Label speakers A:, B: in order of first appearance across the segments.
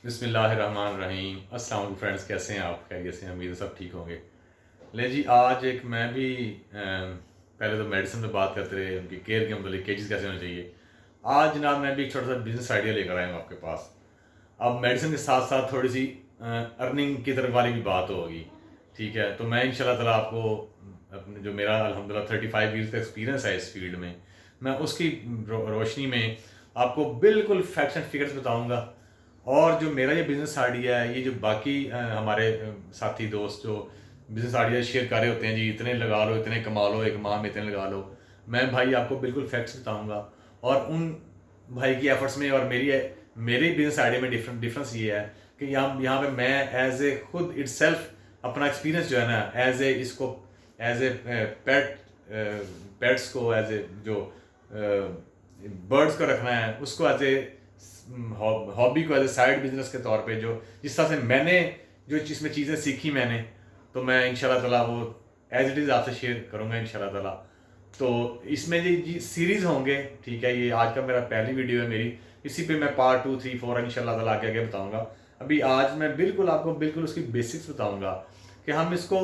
A: بسم اللہ الرحمن الرحیم۔ السلام علیکم فرینڈس، کیسے ہیں آپ؟ خیریت سے ہیں؟ امید ہے سب ٹھیک ہوں گے۔ لے جی، آج ایک میں بھی پہلے تو میڈیسن پہ بات کرتے رہے، ان کی کیئر کے متعلق کیجز کیسے ہونے چاہیے۔ آج جناب میں بھی ایک چھوٹا سا بزنس آئیڈیا لے کر آیا ہوں آپ کے پاس۔ اب میڈیسن کے ساتھ ساتھ تھوڑی سی ارننگ کی طرف والی بھی بات ہوگی، ٹھیک ہے؟ تو میں ان شاء اللہ تعالیٰ آپ کو اپنے جو میرا الحمدللہ 35 ایئرس کا ایکسپیرینس ہے اس فیلڈ میں اس کی روشنی میں آپ کو بالکل فیکٹس اینڈ فگرس بتاؤں گا۔ اور جو میرا یہ بزنس آئیڈیا ہے، یہ جو باقی ہمارے ساتھی دوست جو بزنس آئیڈیا شیئر کر رہے ہوتے ہیں، جی اتنے لگا لو، اتنے کما لو، ایک ماہ میں اتنے لگا لو، میں بھائی آپ کو بالکل فیکٹس بتاؤں گا۔ اور ان بھائی کی ایفرٹس میں اور میری بزنس آئیڈیا میں ڈفرینس یہ ہے کہ یہاں پہ میں ایز اے خود اٹ سیلف اپنا ایکسپیرینس جو ہے نا، ایز اے پیٹس کو، ایز اے جو برڈس کو رکھنا ہے، اس کو ایز اے ہابی کو ایز اے سائڈ بزنس کے طور پہ جو جس طرح سے میں نے جو اس میں چیزیں سیکھی میں نے، تو میں ان شاء اللہ تعالیٰ وہ ایز اٹ از آپ سے شیئر کروں گا ان شاء اللہ تعالیٰ۔ تو اس میں جی سیریز ہوں گے، ٹھیک ہے؟ یہ آج کا میرا پہلی ویڈیو ہے میری، اسی پہ میں پارٹ 2 3 4 ان شاء اللہ تعالیٰ آگے بتاؤں گا۔ ابھی آج میں بالکل آپ کو بالکل اس کی بیسکس بتاؤں گا کہ ہم اس کو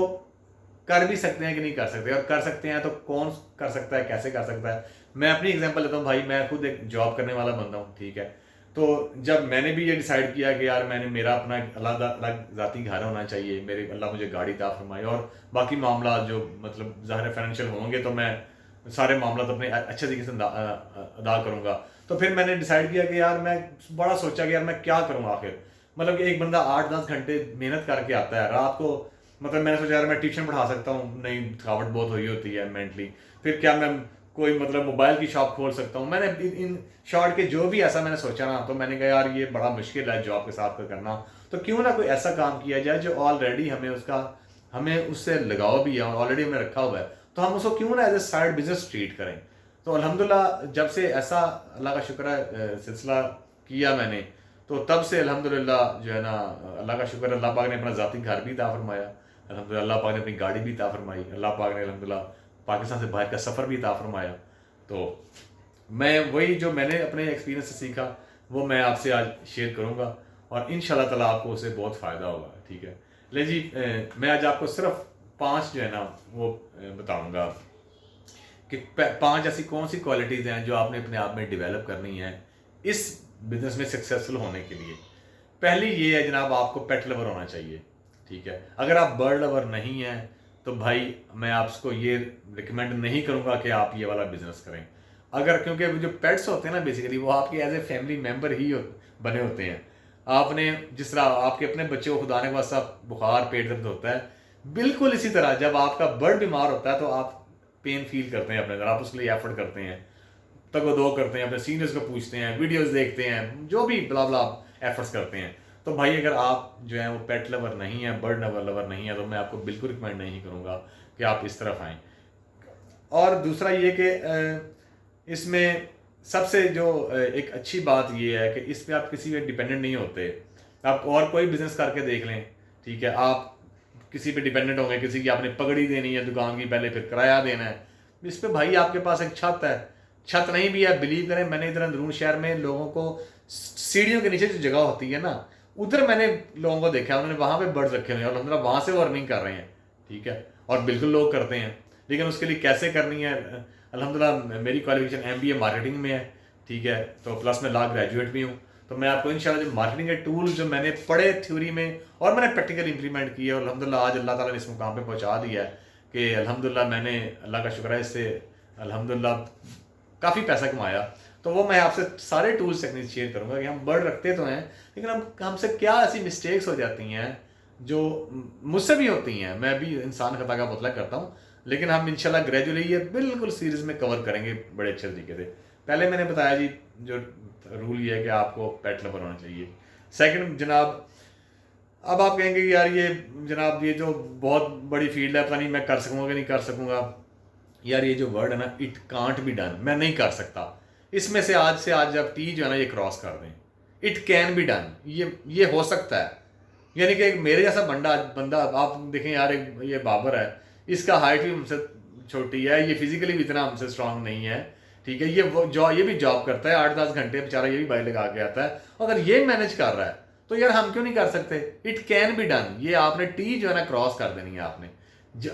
A: کر بھی سکتے ہیں کہ نہیں کر سکتے، اور کر سکتے ہیں تو کون کر سکتا ہے، کیسے کر سکتا ہے۔ میں اپنی ایگزامپل لیتا ہوں بھائی، میں خود ایک جاب کرنے والا بندہ ہوں، ٹھیک ہے؟ تو جب میں نے بھی یہ ڈیسائیڈ کیا کہ یار میرا اپنا ایک الگ ذاتی گھر ہونا چاہیے، میرے اللہ مجھے گاڑی عطا فرمائے، اور باقی معاملات جو مطلب ظاہر فائنینشیل ہوں گے تو میں سارے معاملات اپنے اچھے طریقے سے ادا کروں گا۔ تو پھر میں نے ڈیسائیڈ کیا کہ یار میں بڑا سوچا کہ یار میں کیا کروں آخر۔ مطلب کہ ایک بندہ 8-10 گھنٹے محنت کر کے آتا ہے رات کو، مطلب میں نے سوچا یار میں ٹیوشن پڑھا سکتا ہوں، نہیں تھکاوٹ بہت ہوئی ہوتی ہے مینٹلی، پھر کیا میں کوئی مطلب موبائل کی شاپ کھول سکتا ہوں۔ میں نے ان شارٹ کے جو بھی ایسا میں نے سوچا نا، تو میں نے کہا یار یہ بڑا مشکل ہے جاب کے ساتھ کرنا، تو کیوں نہ کوئی ایسا کام کیا جائے جو آلریڈی ہمیں اس سے لگاؤ بھی ہے، اور آلریڈی ہم نے رکھا ہوا ہے، تو ہم اس کو کیوں نہ as a side business treat کریں۔ تو الحمدللہ جب سے ایسا اللہ کا شکر ہے سلسلہ کیا میں نے، تو تب سے الحمدللہ جو ہے نا، اللہ کا شکر ہے، اللہ پاک نے اپنا ذاتی گھر بھی عطا فرمایا، الحمدللہ اللہ پاک نے اپنی گاڑی بھی عطا فرمائی، اللہ پاک نے الحمدللہ پاکستان سے باہر کا سفر بھی عطا فرمایا۔ تو میں وہی جو میں نے اپنے ایکسپیرینس سے سیکھا وہ میں آپ سے آج شیئر کروں گا، اور ان شاء اللہ تعالیٰ آپ کو اسے بہت فائدہ ہوگا، ٹھیک ہے؟ لے جی، میں آج آپ کو صرف 5 جو ہے نا وہ بتاؤں گا کہ 5 ایسی کون سی کوالٹیز ہیں جو آپ نے اپنے آپ میں ڈیولپ کرنی ہے اس بزنس میں سکسیزفل ہونے کے لیے۔ پہلی یہ ہے جناب، آپ کو پیٹ لور ہونا چاہیے، ٹھیک ہے؟ اگر آپ برڈ لور نہیں ہیں تو بھائی میں آپ کو یہ ریکمینڈ نہیں کروں گا کہ آپ یہ والا بزنس کریں۔ کیونکہ جو پیٹس ہوتے ہیں نا، بیسیکلی وہ آپ کے ایز اے فیملی ممبر ہی بنے ہوتے ہیں۔ آپ نے جس طرح آپ کے اپنے بچے کو خدا نے واسطہ بخار، پیٹ درد ہوتا ہے، بالکل اسی طرح جب آپ کا برڈ بیمار ہوتا ہے تو آپ پین فیل کرتے ہیں اپنے اندر، آپ اس کے لیے ایفرٹ کرتے ہیں، تگ و دو کرتے ہیں، اپنے سینئرز کو پوچھتے ہیں، ویڈیوز دیکھتے ہیں، جو بھی بلا بلا ایفرٹس کرتے ہیں۔ تو بھائی اگر آپ جو ہیں وہ پیٹ لور نہیں ہیں، برڈ لور نہیں ہیں، تو میں آپ کو بالکل ریکمینڈ نہیں کروں گا کہ آپ اس طرف آئیں۔ اور دوسرا یہ کہ اس میں سب سے جو ایک اچھی بات یہ ہے کہ اس میں آپ کسی پہ ڈیپینڈنٹ نہیں ہوتے۔ آپ اور کوئی بزنس کر کے دیکھ لیں، ٹھیک ہے؟ آپ کسی پہ ڈیپینڈنٹ ہوں گے، کسی کی آپ نے پگڑی دینی ہے دکان کی، پہلے پھر کرایہ دینا ہے۔ اس پہ بھائی آپ کے پاس ایک چھت ہے، چھت نہیں بھی ہے، بلیو کریں، میں نے ادھر اندرون شہر میں لوگوں کو سیڑھیوں کے نیچے جو جگہ ہوتی ہے نا، ادھر میں نے لوگوں کو دیکھا، انہوں نے وہاں پہ برڈ رکھے ہوئے ہیں، اور الحمدللہ وہاں سے وہ ارننگ کر رہے ہیں، ٹھیک ہے؟ اور بالکل لوگ کرتے ہیں، لیکن اس کے لیے کیسے کرنی ہے؟ الحمدللہ میری کوالیفیکیشن MBA مارکیٹنگ میں ہے، ٹھیک ہے؟ تو پلس میں لا گریجویٹ بھی ہوں، تو میں آپ کو انشاءاللہ جو مارکیٹنگ کے ٹولز جو میں نے پڑھے تھیوری میں، اور میں نے پریکٹیکل امپلیمنٹ کیے، اور الحمدللہ آج اللہ تعالیٰ نے اس مقام پہ پہنچا دیا ہے کہ الحمدللہ میں نے اللہ کا شکر ہے اس سے الحمدللہ کافی پیسہ کمایا۔ تو وہ میں آپ سے سارے ٹولز ٹیکنیکس شیئر کروں گا کہ ہم برڈ رکھتے تو ہیں، لیکن ہم سے کیا ایسی مسٹیکس ہو جاتی ہیں جو مجھ سے بھی ہوتی ہیں، میں بھی انسان خطا کا مطلق کرتا ہوں، لیکن ہم انشاءاللہ گریجولی یہ بالکل سیریز میں کور کریں گے بڑے اچھے طریقے سے۔ پہلے میں نے بتایا جی جو رول یہ ہے کہ آپ کو پیٹ لور ہونا چاہیے۔ سیکنڈ جناب، اب آپ کہیں گے کہ یار یہ جناب یہ جو بہت بڑی فیلڈ ہے، پتہ نہیں میں کر سکوں گا کہ نہیں کر سکوں گا۔ یار یہ جو ورڈ ہے نا، اٹ کانٹ بی ڈن، میں نہیں کر سکتا، اس میں سے آج جب ٹی جو ہے نا یہ کراس کر دیں، اٹ کین بی ڈن، یہ ہو سکتا ہے۔ یعنی کہ میرے جیسا بندہ آپ دیکھیں یار، یہ بابر ہے، اس کا ہائٹ بھی ہم سے چھوٹی ہے، یہ فزیکلی بھی اتنا ہم سے اسٹرانگ نہیں ہے، ٹھیک ہے؟ یہ بھی جاب کرتا ہے 8-10 گھنٹے، بیچارہ یہ بھی بائی لگا کے آتا ہے، اگر یہ مینج کر رہا ہے تو یار ہم کیوں نہیں کر سکتے؟ It can be done. یہ آپ نے ٹی جو ہے نا کراس کر دینی ہے. آپ نے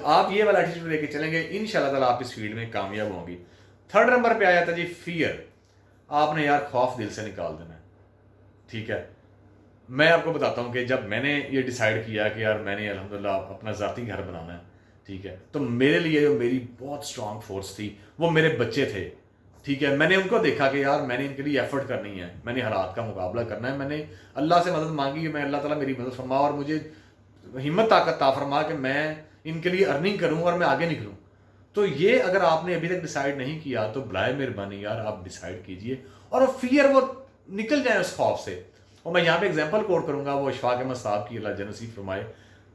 A: آپ یہ والا ایٹیٹیوڈ لے کے چلیں گے ان شاء اللہ تعالیٰ آپ اس فیلڈ میں کامیاب ہوں گی. تھرڈ نمبر پہ آیا تھا جی فیئر. آپ نے یار خوف دل سے نکال دینا ہے. ٹھیک ہے، میں آپ کو بتاتا ہوں کہ جب میں نے یہ ڈیسائیڈ کیا کہ یار میں نے الحمدللہ اپنا ذاتی گھر بنانا ہے، ٹھیک ہے، تو میرے لیے جو میری بہت اسٹرانگ فورس تھی وہ میرے بچے تھے. ٹھیک ہے، میں نے ان کو دیکھا کہ یار میں نے ان کے لیے ایفرٹ کرنی ہے، میں نے حالات کا مقابلہ کرنا ہے، میں نے اللہ سے مدد مانگی کہ میں اللہ تعالیٰ میری مدد فرما اور مجھے ہمت طاقت عطا فرما کہ میں ان کے لیے ارننگ کروں اور میں آگے نکلوں. تو یہ اگر آپ نے ابھی تک ڈیسائیڈ نہیں کیا تو برائے مہربانی یار آپ ڈیسائیڈ کیجئے اور فیئر وہ نکل جائیں اس خوف سے. اور میں یہاں پہ اگزامپل کوٹ کروں گا، وہ اشفاق احمد صاحب کی، اللہ جنت نصیب فرمائے.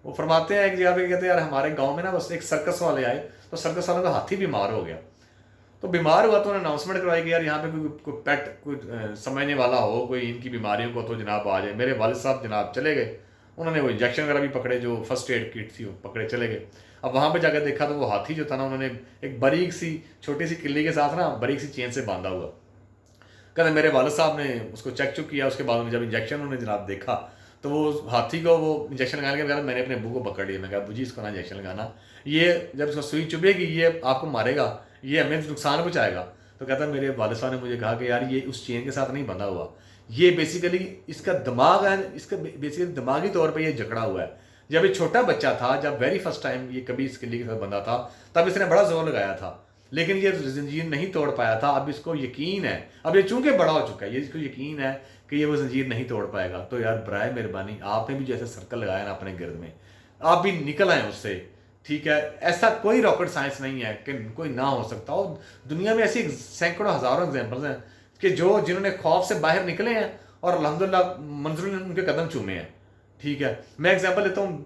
A: وہ فرماتے ہیں ایک جگہ پہ کہتے ہیں یار ہمارے گاؤں میں نا بس ایک سرکس والے آئے تو سرکس والوں کا ہاتھی بیمار ہو گیا. تو بیمار ہوا تو انہوں نے اناؤنسمنٹ کروائی کہ یار یہاں پہ کوئی پیٹ کوئی سمجھنے والا ہو کوئی ان کی بیماریوں کو تو جناب آ جائے. میرے والد صاحب جناب چلے گئے، انہوں نے وہ انجیکشن وغیرہ بھی پکڑے، جو فرسٹ ایڈ کٹ تھی وہ پکڑے چلے گئے. اب وہاں پہ جا کے دیکھا تو وہ ہاتھی جو تھا نا انہوں نے ایک باریک سی چھوٹی سی کلی کے ساتھ نا باریک سی چین سے باندھا ہوا. کہتے میرے والد صاحب نے اس کو چیک کیا، اس کے بعد جب انجیکشن انہوں نے جناب دیکھا تو وہ ہاتھی کو وہ انجیکشن لگانے کے بعد میں نے اپنے ابو کو پکڑ لیا. میں کہا ابو جی اس کو نا انجیکشن لگانا، یہ جب اس کو سوئی چبھے گی یہ آپ کو مارے گا، یہ ہمیں نقصان پہنچائے گا. تو کہتا ہے میرے والد صاحب نے مجھے کہا کہ یار یہ اس چین کے ساتھ نہیں بندھا ہوا، یہ بیسیکلی اس کا دماغ ہے، اس کا بیسیکلی دماغی طور پہ یہ جکڑا ہوا ہے. جب یہ چھوٹا بچہ تھا، جب ویری فرسٹ ٹائم یہ کبھی اس کلی کے ساتھ بندھا تھا، تب اس نے بڑا زور لگایا تھا لیکن یہ زنجیر نہیں توڑ پایا تھا. اب اس کو یقین ہے، اب یہ چونکہ بڑا ہو چکا ہے، یہ اس کو یقین ہے کہ یہ وہ زنجیر نہیں توڑ پائے گا. تو یار برائے مہربانی آپ نے بھی جیسے سرکل لگایا نا اپنے گرد میں، آپ بھی نکل آئیں اس سے. ٹھیک ہے، ایسا کوئی راکٹ سائنس نہیں ہے کہ کوئی نہ ہو سکتا. اور دنیا میں ایسی سینکڑوں ہزاروں ایگزامپلز ہیں کہ جنہوں نے خوف سے باہر نکلے ہیں اور الحمدللہ منظور نے ان کے قدم چومے ہیں. ٹھیک ہے، میں ایگزامپل لیتا ہوں.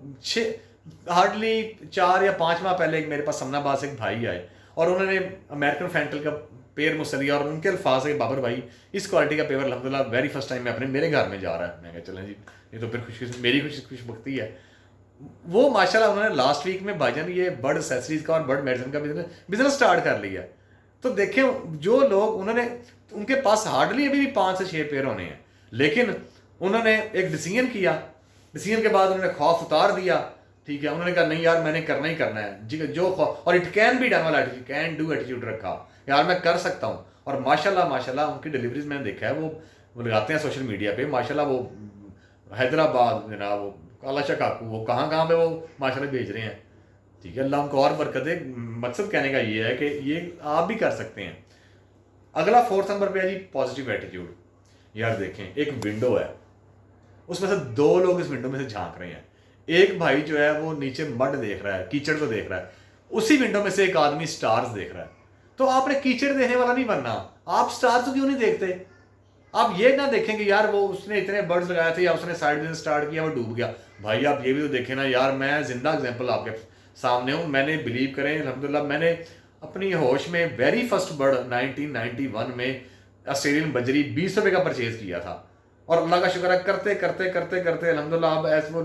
A: ہارڈلی 4 یا 5 ماہ پہلے میرے پاس سمنا آباد سے ایک بھائی آئے اور انہوں نے امریکن فینٹل کا پیئر مجھ سے لیا اور ان کے الفاظ ہے کہ بابر بھائی اس کوالٹی کا پیور الحمدللہ ویری فرسٹ ٹائم میں میرے گھر میں جا رہا ہے. میں کہا چلیں جی یہ تو پھر میری خوش بختی ہے. وہ ماشاءاللہ انہوں نے لاسٹ ویک میں بھائی جان یہ برڈ اسیسریز کا اور برڈ میڈیسن کا بزنس اسٹارٹ کر لیا. تو دیکھیں جو لوگ انہوں نے ان کے پاس ہارڈلی ابھی بھی 5 سے 6 پیئر ہونے ہیں لیکن انہوں نے ایک ڈیسیژن کیا، ڈیسیژن کے بعد انہوں نے خوف اتار دیا. ٹھیک ہے، انہوں نے کہا نہیں یار میں نے کرنا ہی کرنا ہے جو اور اٹ کین بی ڈن والا کین ڈو ایٹیٹیوڈ رکھا، یار میں کر سکتا ہوں. اور ماشاءاللہ ان کی ڈیلیوریز میں نے دیکھا ہے، وہ لگاتے ہیں سوشل میڈیا پہ ماشاءاللہ. وہ حیدرآباد جناب، وہ کالا شاہ کاکو، وہ کہاں پہ وہ ماشاءاللہ بھیج رہے ہیں. ٹھیک ہے، اللہ ان کو اور برکت دے. مقصد کہنے کا یہ ہے کہ یہ آپ بھی کر سکتے ہیں. اگلا 4 نمبر پہ ہے جی پازیٹیو ایٹیٹیوڈ. یار دیکھیں ایک ونڈو ہے، اس میں سے 2 لوگ اس ونڈو میں سے جھانک رہے ہیں. ایک بھائی جو ہے وہ نیچے مڈ دیکھ رہا ہے، کیچڑ کو دیکھ رہا ہے. اسی ونڈو میں سے ایک آدمی سٹارز دیکھ رہا ہے. تو آپ نے کیچڑ دیکھنے والا نہیں بننا. آپ سٹارز کیوں نہیں دیکھتے؟ آپ یہ نہ دیکھیں کہ یار وہ اس نے اتنے برڈز لگائے تھے یا اس نے سائڈ بزنس سٹارٹ کیا وہ ڈوب گیا. بھائی آپ یہ بھی تو دیکھیں نا یار، میں زندہ ایگزامپل آپ کے سامنے ہوں. میں نے بلیو کریں الحمدللہ میں نے اپنی ہوش میں ویری فرسٹ برڈ 1991 میں آسٹریلین بجری 20 روپے کا پرچیز کیا تھا اور اللہ کا شکر ہے کرتے الحمدللہ اب ایسے وہ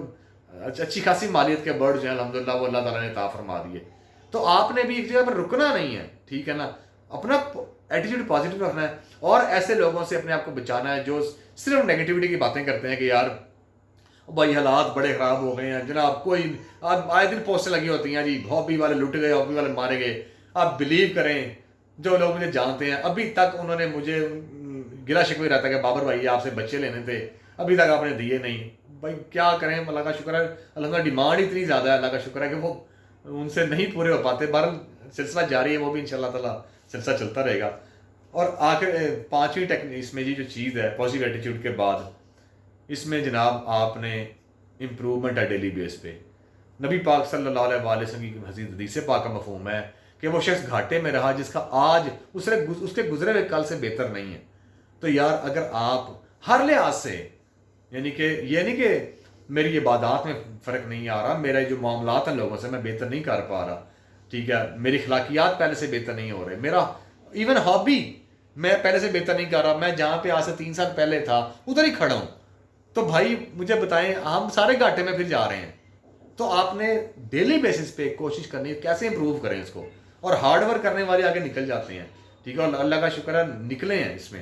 A: اچھی خاصی مالیت کے برڈ جو ہیں الحمدللہ وہ اللہ تعالیٰ نے عطا فرما دیے. تو آپ نے بھی ایک جگہ پر رکنا نہیں ہے. ٹھیک ہے نا، اپنا ایٹیٹیوڈ پازیٹیو رکھنا ہے اور ایسے لوگوں سے اپنے آپ کو بچانا ہے جو صرف نیگیٹیوٹی کی باتیں کرتے ہیں کہ یار بھائی حالات بڑے خراب ہو گئے ہیں جناب، کوئی آئے دن پوسٹیں لگی ہوتی ہیں جی ہابی والے لٹ گئے، ہابی والے مارے گئے. آپ بلیو کریں جو لوگ مجھے جانتے ہیں ابھی تک انہوں نے مجھے گلا شکوے رہتا ہے کہ بابر بھائی آپ سے بچے لینے تھے ابھی تک آپ نے دیے نہیں. بھائی کیا کریں، اللہ کا شکر ہے الحمدللہ ڈیمانڈ اتنی زیادہ ہے، اللہ کا شکر ہے کہ وہ ان سے نہیں پورے ہو پاتے. بہرحال سلسلہ جاری ہے، وہ بھی انشاءاللہ تعالیٰ سلسلہ چلتا رہے گا. اور آخر 5ویں اس میں جو چیز ہے پازیٹیو ایٹیٹیوڈ کے بعد اس میں جناب آپ نے امپروومنٹ ہے ڈیلی بیس پہ. نبی پاک صلی اللہ علیہ وسلم کی حدیث پاک کا مفہوم ہے کہ وہ شخص گھاٹے میں رہا جس کا آج اس کے گزرے ہوئے کل سے بہتر نہیں ہے. تو یار اگر آپ ہر لحاظ سے، یعنی کہ یہ نہیں کہ میری عبادات میں فرق نہیں آ رہا، میرے جو معاملات ہیں لوگوں سے میں بہتر نہیں کر پا رہا، ٹھیک ہے، میری اخلاقیات پہلے سے بہتر نہیں ہو رہے، میرا ایون ہابی میں پہلے سے بہتر نہیں کر رہا، میں جہاں پہ آج سے 3 سال پہلے تھا ادھر ہی کھڑا ہوں. تو بھائی مجھے بتائیں ہم سارے گھاٹے میں پھر جا رہے ہیں. تو آپ نے ڈیلی بیسس پہ کوشش کرنی ہے کیسے امپروو کریں اس کو، اور ہارڈ ورک کرنے والے آگے نکل جاتے ہیں. ٹھیک ہے، اور اللہ کا شکر ہے نکلے ہیں اس میں.